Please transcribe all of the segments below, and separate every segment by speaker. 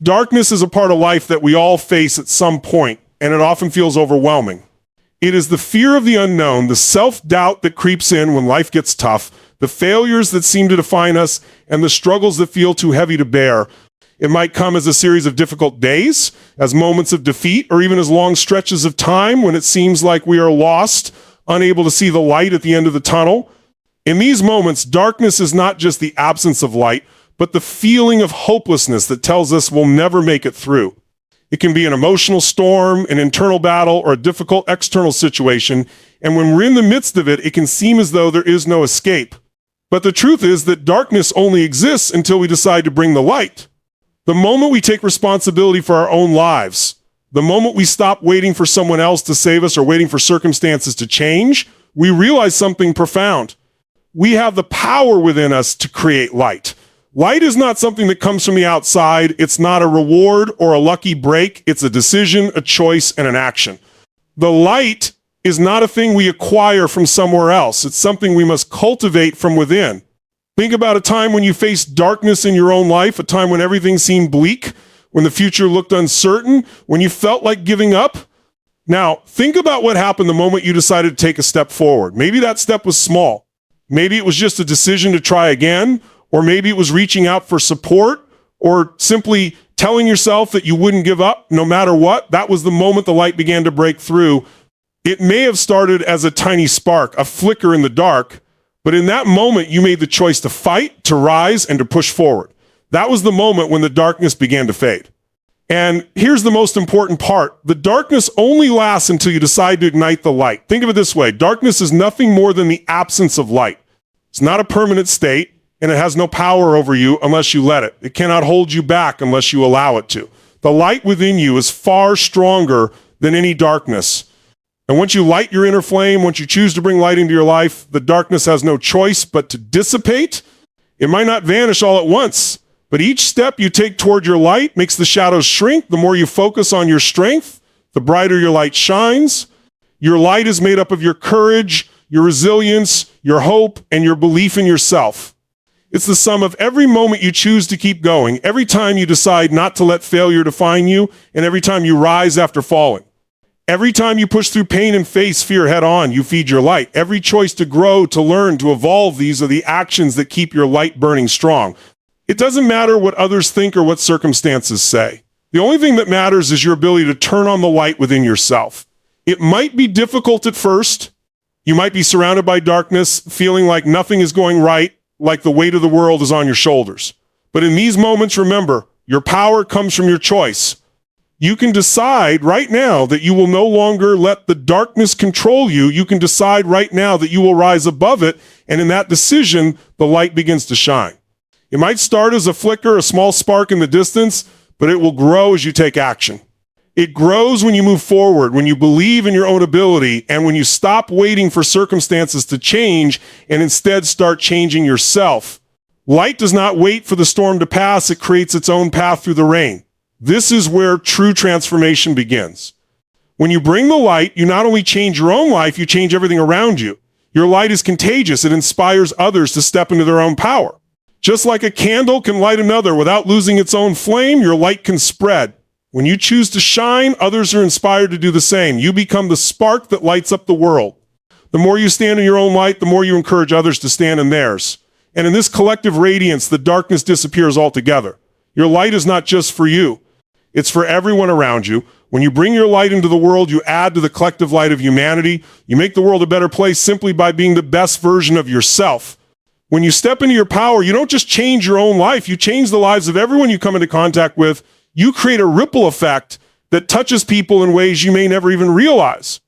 Speaker 1: Darkness is a part of life that we all face at some point, and it often feels overwhelming. It is the fear of the unknown, the self-doubt that creeps in when life gets tough, the failures that seem to define us, and the struggles that feel too heavy to bear. It might come as a series of difficult days, as moments of defeat, or even as long stretches of time when it seems like we are lost, unable to see the light at the end of the tunnel. In these moments, darkness is not just the absence of light, but the feeling of hopelessness that tells us we'll never make it through. It can be an emotional storm, an internal battle, or a difficult external situation, and when we're in the midst of it, it can seem as though there is no escape. But the truth is that darkness only exists until we decide to bring the light. The moment we take responsibility for our own lives, the moment we stop waiting for someone else to save us or waiting for circumstances to change, we realize something profound. We have the power within us to create light. Light is not something that comes from the outside. It's not a reward or a lucky break. It's a decision, a choice, and an action. The light is not a thing we acquire from somewhere else. It's something we must cultivate from within. Think about a time when you faced darkness in your own life, a time when everything seemed bleak, when the future looked uncertain, when you felt like giving up. Now, think about what happened the moment you decided to take a step forward. Maybe that step was small. Maybe it was just a decision to try again, or maybe it was reaching out for support, or simply telling yourself that you wouldn't give up no matter what. That was the moment the light began to break through. It may have started as a tiny spark, a flicker in the dark, but in that moment, you made the choice to fight, to rise, and to push forward. That was the moment when the darkness began to fade. And here's the most important part. The darkness only lasts until you decide to ignite the light. Think of it this way. Darkness is nothing more than the absence of light. It's not a permanent state, and it has no power over you unless you let it. It cannot hold you back unless you allow it to. The light within you is far stronger than any darkness. And once you light your inner flame, once you choose to bring light into your life, the darkness has no choice but to dissipate. It might not vanish all at once, but each step you take toward your light makes the shadows shrink. The more you focus on your strength, the brighter your light shines. Your light is made up of your courage, your resilience, your hope, and your belief in yourself. It's the sum of every moment you choose to keep going, every time you decide not to let failure define you, and every time you rise after falling. Every time you push through pain and face fear head on, you feed your light. Every choice to grow, to learn, to evolve, these are the actions that keep your light burning strong. It doesn't matter what others think or what circumstances say. The only thing that matters is your ability to turn on the light within yourself. It might be difficult at first. You might be surrounded by darkness, feeling like nothing is going right, like the weight of the world is on your shoulders. But in these moments, remember, your power comes from your choice. You can decide right now that you will no longer let the darkness control you. You can decide right now that you will rise above it, and in that decision, the light begins to shine. It might start as a flicker, a small spark in the distance, but it will grow as you take action. It grows when you move forward, when you believe in your own ability, and when you stop waiting for circumstances to change and instead start changing yourself. Light does not wait for the storm to pass. It creates its own path through the rain. This is where true transformation begins. When you bring the light, you not only change your own life, you change everything around you. Your light is contagious. It inspires others to step into their own power. Just like a candle can light another without losing its own flame, your light can spread. When you choose to shine, others are inspired to do the same. You become the spark that lights up the world. The more you stand in your own light, the more you encourage others to stand in theirs. And in this collective radiance, the darkness disappears altogether. Your light is not just for you. It's for everyone around you. When you bring your light into the world, you add to the collective light of humanity. You make the world a better place simply by being the best version of yourself. When you step into your power, you don't just change your own life. You change the lives of everyone you come into contact with. You create a ripple effect that touches people in ways you may never even realize.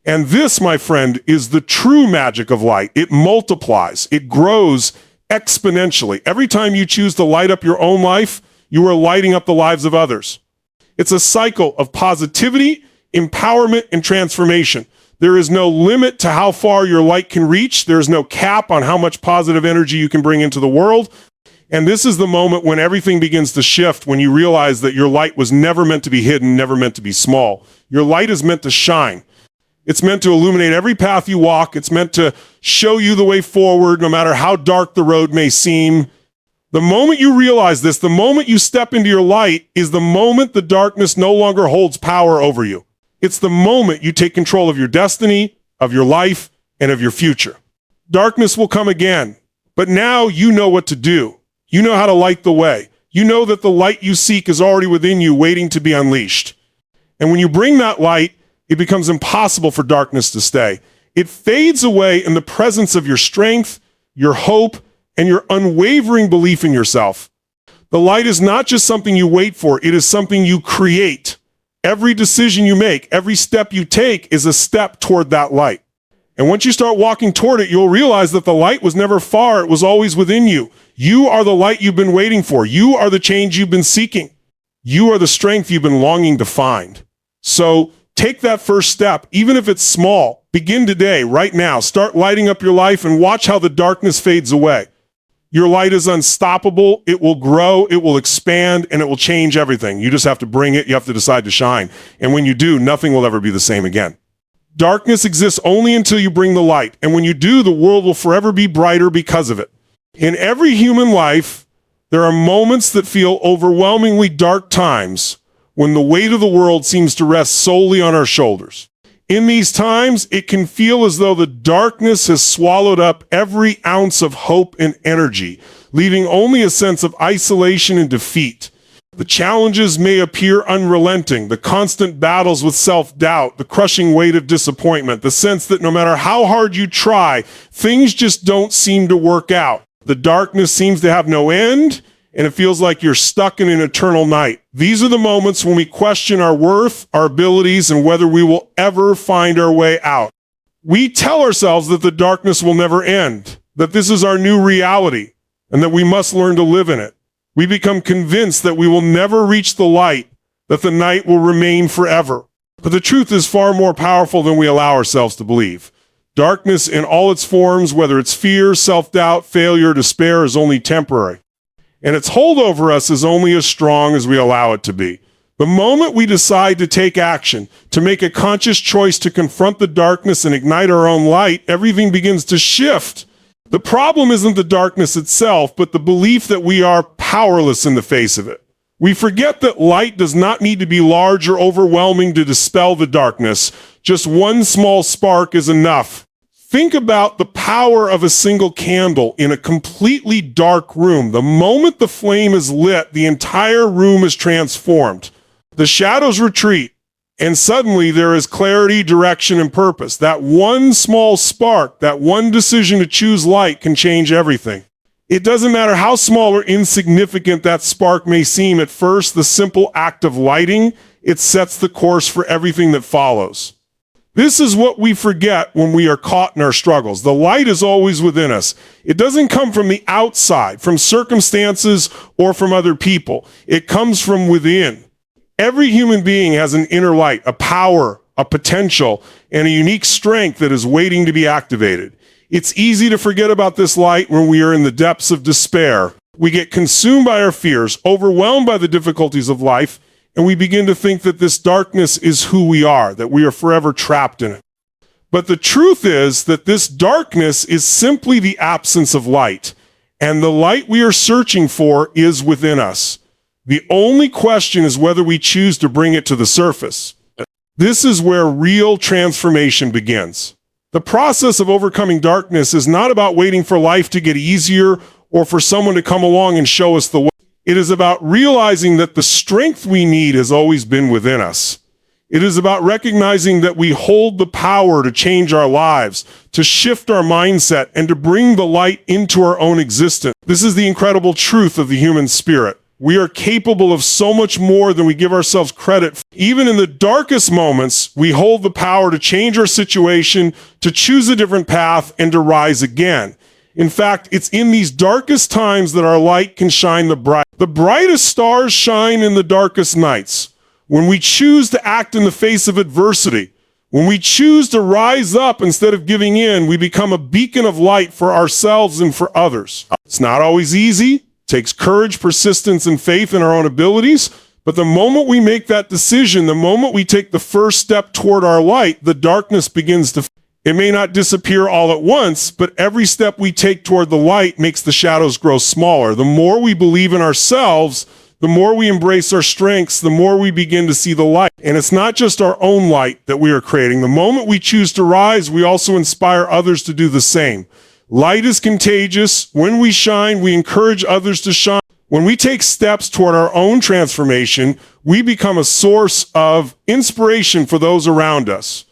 Speaker 1: And this, my friend, is the true magic of light. It multiplies. It grows exponentially. Every time you choose to light up your own life, you are lighting up the lives of others. It's a cycle of positivity, empowerment, and transformation. There is no limit to how far your light can reach. There is no cap on how much positive energy you can bring into the world. And this is the moment when everything begins to shift, when you realize that your light was never meant to be hidden, never meant to be small. Your light is meant to shine. It's meant to illuminate every path you walk. It's meant to show you the way forward, no matter how dark the road may seem. The moment you realize this, the moment you step into your light, is the moment the darkness no longer holds power over you. It's the moment you take control of your destiny, of your life, and of your future. Darkness will come again, but now you know what to do. You know how to light the way. You know that the light you seek is already within you, waiting to be unleashed. And when you bring that light, it becomes impossible for darkness to stay. It fades away in the presence of your strength, your hope, and your unwavering belief in yourself. The light is not just something you wait for, it is something you create. Every decision you make, every step you take is a step toward that light. And once you start walking toward it, you'll realize that the light was never far, it was always within you. You are the light you've been waiting for. You are the change you've been seeking. You are the strength you've been longing to find. So take that first step, even if it's small. Begin today, right now. Start lighting up your life and watch how the darkness fades away. Your light is unstoppable. It will grow, it will expand, and it will change everything. You just have to bring it. You have to decide to shine. And when you do, nothing will ever be the same again. Darkness exists only until you bring the light. And when you do, the world will forever be brighter because of it. In every human life, there are moments that feel overwhelmingly dark times when the weight of the world seems to rest solely on our shoulders. In these times, it can feel as though the darkness has swallowed up every ounce of hope and energy, leaving only a sense of isolation and defeat. The challenges may appear unrelenting, the constant battles with self-doubt, the crushing weight of disappointment, the sense that no matter how hard you try, things just don't seem to work out. The darkness seems to have no end, and it feels like you're stuck in an eternal night. These are the moments when we question our worth, our abilities, and whether we will ever find our way out. We tell ourselves that the darkness will never end, that this is our new reality, and that we must learn to live in it. We become convinced that we will never reach the light, that the night will remain forever. But the truth is far more powerful than we allow ourselves to believe. Darkness in all its forms, whether it's fear, self-doubt, failure, despair, is only temporary. And its hold over us is only as strong as we allow it to be. The moment we decide to take action, to make a conscious choice to confront the darkness and ignite our own light, everything begins to shift. The problem isn't the darkness itself, but the belief that we are powerless in the face of it. We forget that light does not need to be large or overwhelming to dispel the darkness. Just one small spark is enough. Think about the power of a single candle in a completely dark room. The moment the flame is lit, the entire room is transformed. The shadows retreat, and suddenly there is clarity, direction, and purpose. That one small spark, that one decision to choose light can change everything. It doesn't matter how small or insignificant that spark may seem at first, the simple act of lighting, it sets the course for everything that follows. This is what we forget when we are caught in our struggles. The light is always within us. It doesn't come from the outside, from circumstances, or from other people. It comes from within. Every human being has an inner light, a power, a potential, and a unique strength that is waiting to be activated. It's easy to forget about this light when we are in the depths of despair. We get consumed by our fears, overwhelmed by the difficulties of life, and we begin to think that this darkness is who we are, that we are forever trapped in it. But the truth is that this darkness is simply the absence of light, and the light we are searching for is within us. The only question is whether we choose to bring it to the surface. This is where real transformation begins. The process of overcoming darkness is not about waiting for life to get easier or for someone to come along and show us the way. It is about realizing that the strength we need has always been within us. It is about recognizing that we hold the power to change our lives, to shift our mindset, and to bring the light into our own existence. This is the incredible truth of the human spirit. We are capable of so much more than we give ourselves credit for. Even in the darkest moments, we hold the power to change our situation, to choose a different path, and to rise again. In fact, it's in these darkest times that our light can shine the bright. The brightest stars shine in the darkest nights. When we choose to act in the face of adversity, when we choose to rise up instead of giving in, we become a beacon of light for ourselves and for others. It's not always easy. It takes courage, persistence, and faith in our own abilities. But the moment we make that decision, the moment we take the first step toward our light, the darkness begins to fade. It may not disappear all at once, but every step we take toward the light makes the shadows grow smaller. The more we believe in ourselves, the more we embrace our strengths, the more we begin to see the light. And it's not just our own light that we are creating. The moment we choose to rise, we also inspire others to do the same. Light is contagious. When we shine, we encourage others to shine. When we take steps toward our own transformation, we become a source of inspiration for those around us.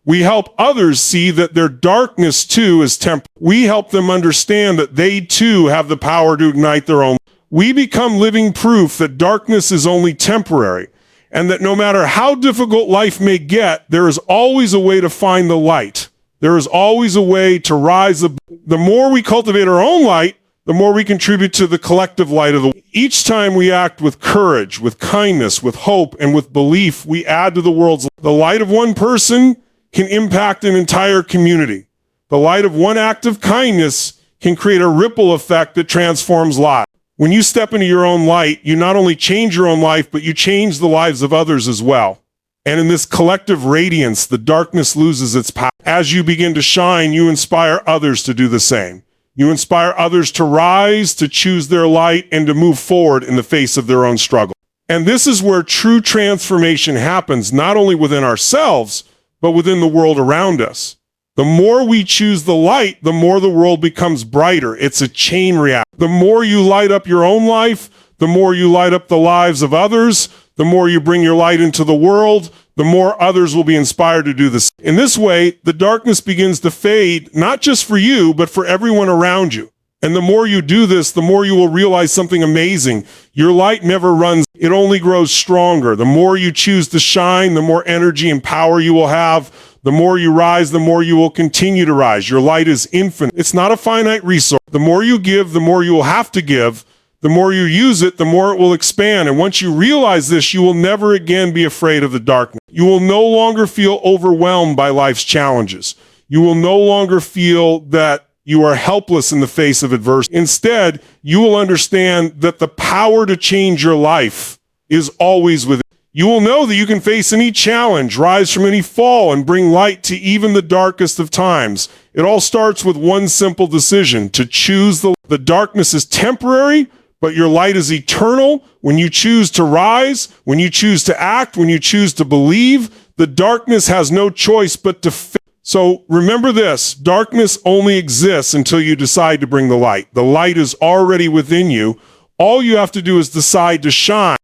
Speaker 1: We help others see that their darkness too is temporary. We help them understand that they too have the power to ignite their own. We become living proof that darkness is only temporary, and that no matter how difficult life may get, there is always a way to find the light. There is always a way to rise above. The more we cultivate our own light, the more we contribute to the collective light of the world. Each time we act with courage, with kindness, with hope, and with belief, we add to the world's light. The light of one person can impact an entire community. The light of one act of kindness can create a ripple effect that transforms lives. When you step into your own light, you not only change your own life, but you change the lives of others as well. And in this collective radiance, the darkness loses its power. As you begin to shine, you inspire others to do the same. You inspire others to rise, to choose their light, and to move forward in the face of their own struggle. And this is where true transformation happens, not only within ourselves, but within the world around us. The more we choose the light, the more the world becomes brighter. It's a chain reaction. The more you light up your own life, the more you light up the lives of others, the more you bring your light into the world, the more others will be inspired to do this. In this way, the darkness begins to fade, not just for you, but for everyone around you. And the more you do this, the more you will realize something amazing. Your light never runs, it only grows stronger. The more you choose to shine, the more energy and power you will have. The more you rise, the more you will continue to rise. Your light is infinite. It's not a finite resource. The more you give, the more you will have to give. The more you use it, the more it will expand. And once you realize this, you will never again be afraid of the darkness. You will no longer feel overwhelmed by life's challenges. You will no longer feel that you are helpless in the face of adversity. Instead, you will understand that the power to change your life is always within. You will know that you can face any challenge, rise from any fall, and bring light to even the darkest of times. It all starts with one simple decision: to choose the darkness is temporary, but your light is eternal. When you choose to rise, when you choose to act, when you choose to believe, the darkness has no choice but to fail. So remember this: darkness only exists until you decide to bring the light. The light is already within you. All you have to do is decide to shine.